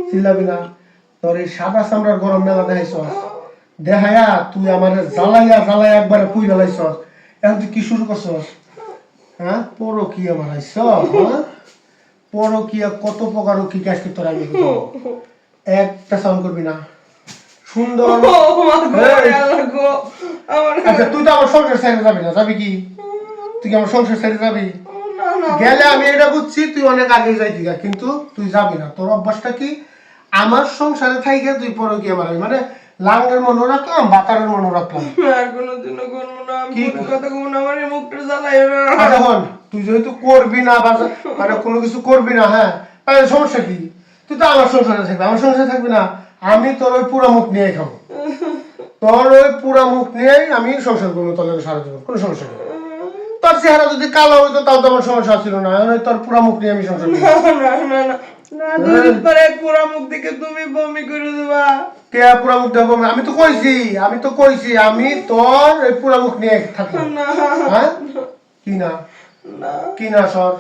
চিল্লাবি না তোর এই সাদা চামড়ার গরম মেলা দেখাইছ দেখায়া তুই আমার জ্বালাইয়া জ্বালাইয়া একবারে পুই জ্বালাইছ এখন তুই কি শুরু করছস হ্যাঁ পরকিয়া বানাইছ হ্যাঁ পরকিয়া কত প্রকার কি কাজ করতে আমি একটা সাউন্ড করবি না সুন্দর আচ্ছা তুই তো আমার সংসার ছেড়ে যাবি না যাবি কি তুই কি আমার সংসার ছেড়ে যাবি গেলে আমি এটা বুঝছি তুই অনেক আগে যাইতি কিন্তু তুই যাবি না তোর অভ্যাসটা কি আমার সংসারে থাইকে তুই পরকিয়া বানাবি মানে লাঙ্গের মনে রাখলাম বাতারের মনে রাখলাম আর কোনোদিনও করবো না আমি কোনো কথা কব না আমার মুখটা জ্বালাইও না এখন তুই যেহেতু করবি না মানে কোনো কিছু করবি না হ্যাঁ তাহলে সমস্যা কি তুই তো আমার সংসারে থাকবি আমার সংসারে থাকবি না আমি তোর ওই পুরা মুখ নিয়ে খাবো তোর ওই পুরা মুখ নিয়েই আমি সংসার করবো তোর সারা জীবন কোনো সমস্যা নেই তোর চেহারা যদি কালো হইতো তাও তো আমার সমস্যা ছিল না তোর পুরা মুখ নিয়ে আমি সংসার করবো পুরা মুখ দেখে তুমি বমি করে দেবা কে পুরা মুখ দেখবো আমি তো কইছি আমি তোর এই পুরা মুখ নিয়ে থাকবো হ্যাঁ কি না কি না সর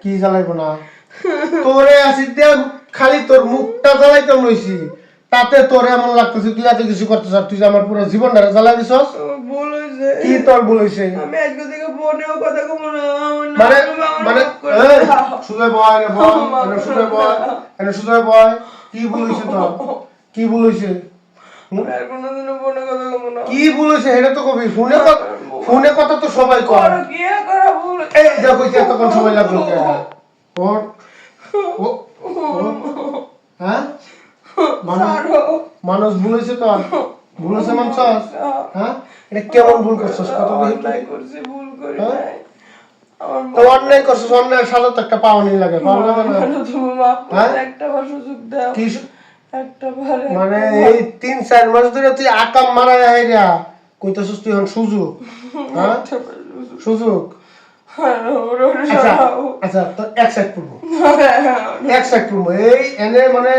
কি জ্বালাইবো না তোরে আসি খালি তোর মুখটা জ্বালাইতাম লইছি তাতে তোরে এমন লাগতেছে তুই এত কিছু করতেছ তুই যে আমার পুরো জীবনটা জ্বালাই দিছস কি তোর ভুল হইছে আমি আজকে থেকে ফোনেও কথা কব না মানে মানে সুজয় বয় সুজয় বয় কি ভুল হইছে তোর কি ভুল হইছে কি ভুল হইছে এটা তো কবি ফোনে কথা তো সবাই কর এই দেখো এতক্ষণ সময় লাগলো হ্যাঁ মানুষ ভুল হয়েছে তো ভুল হয়েছে মানুষ হ্যাঁ এটা কেমন ভুল করছিস কত তো অন্যায় করছিস অন্যায় সাজা তো একটা পাওয়ানি লাগে পাওয়া লাগে না মানে এই 3-4 মাস ধরে তুই আকাম মারা হাইরা কইতাছিস তুই এখন সুযোগ হ্যাঁ সুযোগ আচ্ছা তো এক সাইড পড়বো এই এনে মানে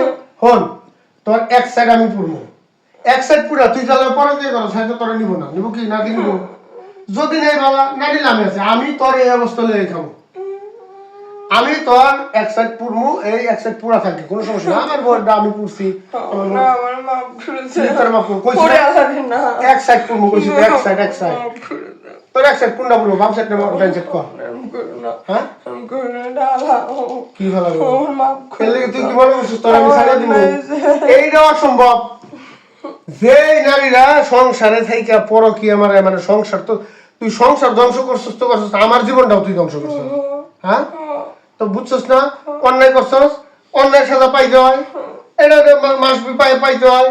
হন তোর এক সাইড আমি পড়বো এক সাইড পুরা তুই জ্বালা পরে দিয়ে করো সাইড তোরা নিব না নিব কি না কি নিব যদি নেই বাবা না নিলে আমি আছে আমি তোর এই অবস্থা লয়ে খাবো আমি তোর এক সাইড পড়বো এই এক সাইড পুরা থাকবে কোনো সমস্যা না আমার বড়টা আমি পড়ছি এক সাইড পড়বো কইছি এক সাইড তোর এক সাইড কোনটা বলবো বাম সাইড না ডান সাইড কর হ্যাঁ কি ভালো খেলে তুই কি বলে বলছিস তোর আমি ছাড়া দিব এইটা অসম্ভব যে নারীরা সংসারে থাইকা পরকিয়া মারে মানে সংসার তো তুই সংসার ধ্বংস করছিস তো করছিস আমার জীবনটাও তুই ধ্বংস করছিস হ্যাঁ তো বুঝছিস না অন্যায় করছিস অন্যায় সাজা পাইতে হয় এটা মাস পাইতে হয়